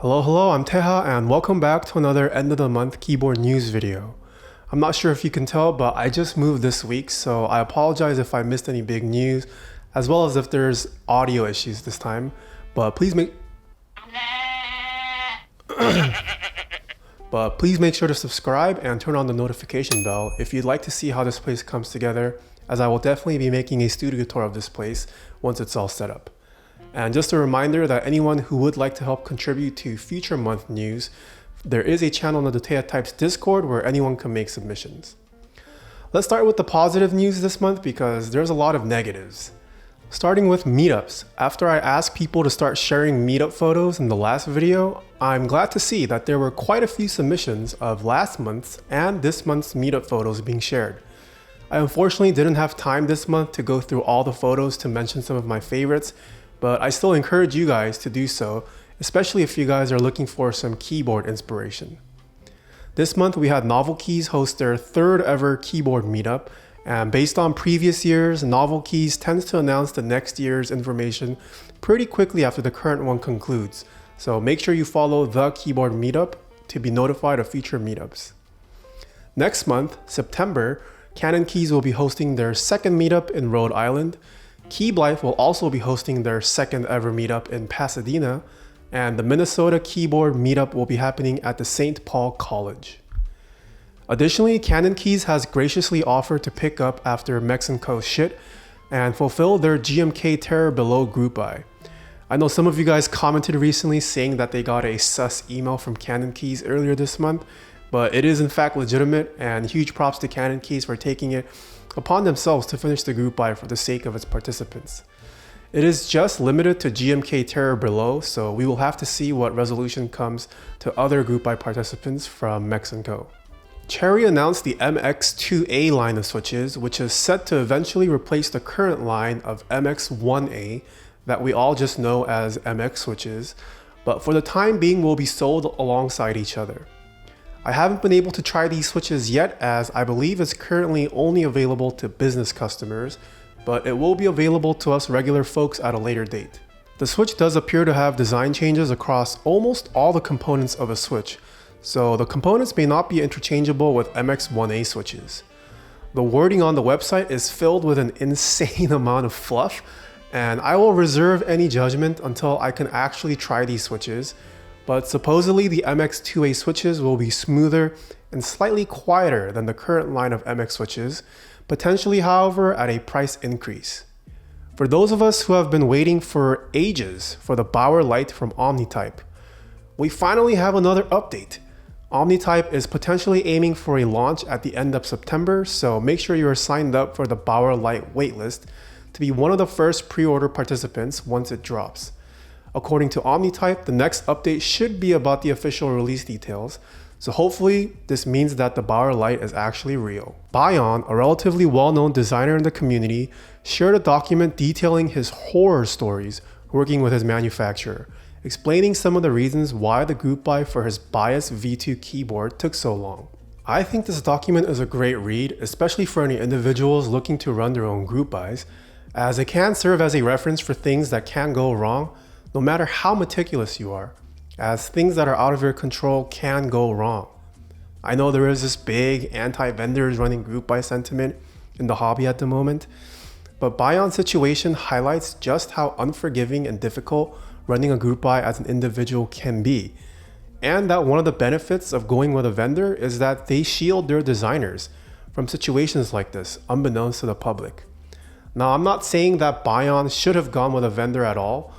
Hello, I'm Taeha and welcome back to another end of the month keyboard news video. I'm not sure if you can tell, but I just moved this week, so I apologize if I missed any big news, as well as if there's audio issues this time, but please make sure to subscribe and turn on the notification bell if you'd like to see how this place comes together, as I will definitely be making a studio tour of this place once it's all set up. And just a reminder that anyone who would like to help contribute to future month news, there is a channel on the Taeha Types Discord where anyone can make submissions. Let's start with the positive news this month because there's a lot of negatives. Starting with meetups. After I asked people to start sharing meetup photos in the last video, I'm glad to see that there were quite a few submissions of last month's and this month's meetup photos being shared. I unfortunately didn't have time this month to go through all the photos to mention some of my favorites, but I still encourage you guys to do so, especially if you guys are looking for some keyboard inspiration. This month we had Novel Keys host their third ever keyboard meetup, and based on previous years, Novel Keys tends to announce the next year's information pretty quickly after the current one concludes, so make sure you follow the keyboard meetup to be notified of future meetups. Next month, September, Canon Keys will be hosting their second meetup in Rhode Island. Keyblight will also be hosting their second ever meetup in Pasadena, and the Minnesota Keyboard meetup will be happening at the St. Paul College. Additionally, Canon Keys has graciously offered to pick up after MX2A shit and fulfill their GMK Terror Below group buy. I know some of you guys commented recently saying that they got a sus email from Canon Keys earlier this month, but it is in fact legitimate, and huge props to Canon Keys for taking it upon themselves to finish the group buy for the sake of its participants. It is just limited to GMK Terror Below, so we will have to see what resolution comes to other group buy participants from MX2A. Cherry announced the MX2A line of switches, which is set to eventually replace the current line of MX1A that we all just know as MX switches, but for the time being will be sold alongside each other. I haven't been able to try these switches yet, as I believe it's currently only available to business customers, but it will be available to us regular folks at a later date. The switch does appear to have design changes across almost all the components of a switch, so the components may not be interchangeable with MX1A switches. The wording on the website is filled with an insane amount of fluff, and I will reserve any judgment until I can actually try these switches, but supposedly the MX2A switches will be smoother and slightly quieter than the current line of MX switches, potentially however at a price increase. For those of us who have been waiting for ages for the Bauer Lite from Omnitype, we finally have another update. Omnitype is potentially aiming for a launch at the end of September, so make sure you are signed up for the Bauer Lite waitlist to be one of the first pre-order participants once it drops. According to Omnitype, the next update should be about the official release details, so hopefully this means that the Bauer Lite is actually real. Bauer, a relatively well-known designer in the community, shared a document detailing his horror stories working with his manufacturer, explaining some of the reasons why the group buy for his Bias V2 keyboard took so long. I think this document is a great read, especially for any individuals looking to run their own group buys, as it can serve as a reference for things that can go wrong, no matter how meticulous you are, as things that are out of your control can go wrong. I know there is this big anti-vendors running group buy sentiment in the hobby at the moment, but Bauer's situation highlights just how unforgiving and difficult running a group buy as an individual can be, and that one of the benefits of going with a vendor is that they shield their designers from situations like this, unbeknownst to the public. Now, I'm not saying that Bauer should have gone with a vendor at all,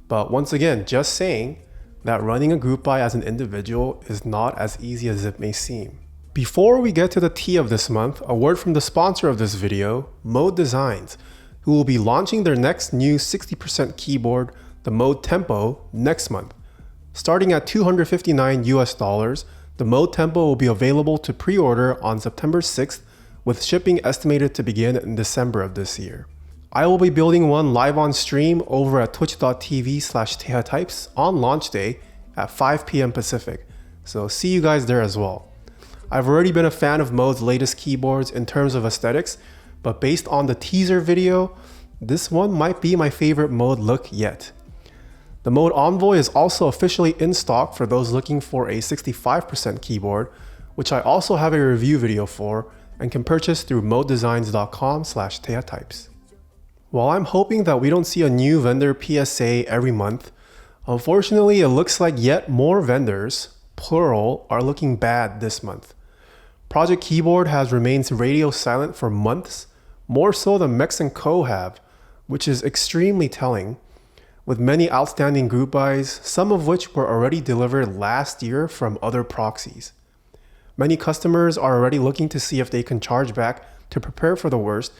but once again, just saying that running a group buy as an individual is not as easy as it may seem. Before we get to the tea of this month, a word from the sponsor of this video, Mode Designs, who will be launching their next new 60% keyboard, the Mode Tempo, next month. Starting at $259 US, the Mode Tempo will be available to pre-order on September 6th, with shipping estimated to begin in December of this year. I will be building one live on stream over at twitch.tv/TaehaTypes on launch day at 5 p.m. Pacific, so see you guys there as well. I've already been a fan of Mode's latest keyboards in terms of aesthetics, but based on the teaser video, this one might be my favorite Mode look yet. The Mode Envoy is also officially in stock for those looking for a 65% keyboard, which I also have a review video for and can purchase through modedesigns.com/Taeha While I'm hoping that we don't see a new vendor PSA every month, unfortunately it looks like yet more vendors, plural, are looking bad this month. Project Keyboard has remained radio silent for months, more so than MX & Co have, which is extremely telling, with many outstanding group buys, some of which were already delivered last year from other proxies. Many customers are already looking to see if they can charge back to prepare for the worst,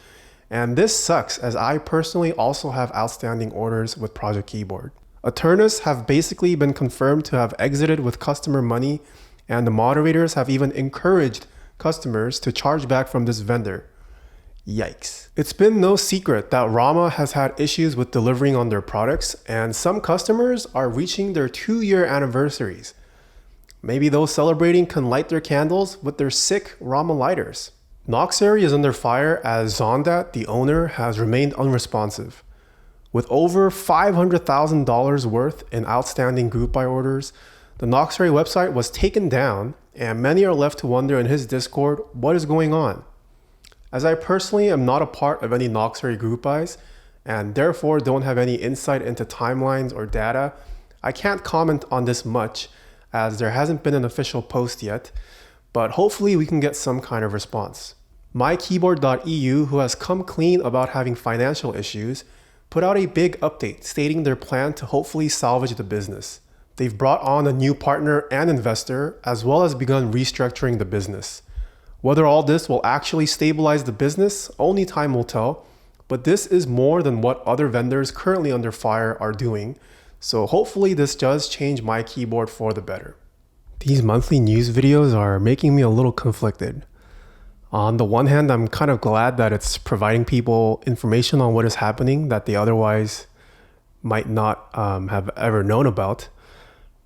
and this sucks as I personally also have outstanding orders with Project Keyboard. Aeternus have basically been confirmed to have exited with customer money, and the moderators have even encouraged customers to charge back from this vendor. Yikes. It's been no secret that RAMA has had issues with delivering on their products, and some customers are reaching their 2-year anniversaries. Maybe those celebrating can light their candles with their sick RAMA lighters. Noxary is under fire as Zondat, the owner, has remained unresponsive. With over $500,000 worth in outstanding group buy orders, the Noxary website was taken down, and many are left to wonder in his Discord what is going on. As I personally am not a part of any Noxary group buys, and therefore don't have any insight into timelines or data, I can't comment on this much as there hasn't been an official post yet, but hopefully we can get some kind of response. MyKeyboard.eu, who has come clean about having financial issues, put out a big update stating their plan to hopefully salvage the business. They've brought on a new partner and investor, as well as begun restructuring the business. Whether all this will actually stabilize the business, only time will tell, but this is more than what other vendors currently under fire are doing, so hopefully this does change my keyboard for the better. These monthly news videos are making me a little conflicted. On the one hand, I'm kind of glad that it's providing people information on what is happening that they otherwise might not have ever known about.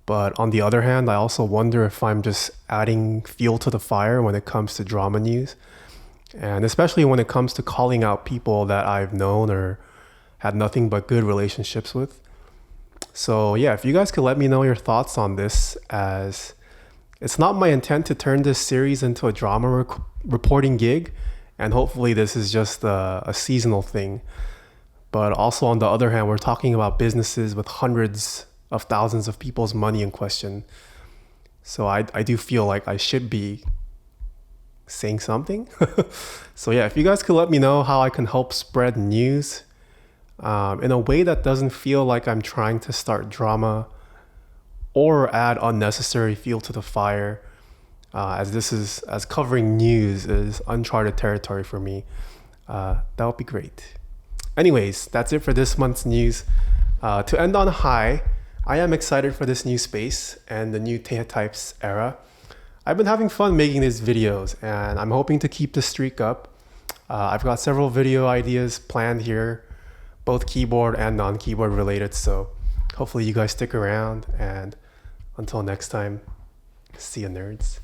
But on the other hand, I also wonder if I'm just adding fuel to the fire when it comes to drama news. And especially when it comes to calling out people that I've known or had nothing but good relationships with. So yeah, if you guys could let me know your thoughts on this, as it's not my intent to turn this series into a drama reporting gig. And hopefully this is just a seasonal thing. But also on the other hand, we're talking about businesses with hundreds of thousands of people's money in question. So I do feel like I should be saying something. So yeah, if you guys could let me know how I can help spread news in a way that doesn't feel like I'm trying to start drama or add unnecessary fuel to the fire, as covering news is uncharted territory for me, that would be great. Anyways, that's it for this month's news. To end on a high, I am excited for this new space and the new Taeha types era. I've been having fun making these videos, and I'm hoping to keep the streak up. I've got several video ideas planned here, both keyboard and non-keyboard related, so hopefully you guys stick around, and until next time, see ya nerds.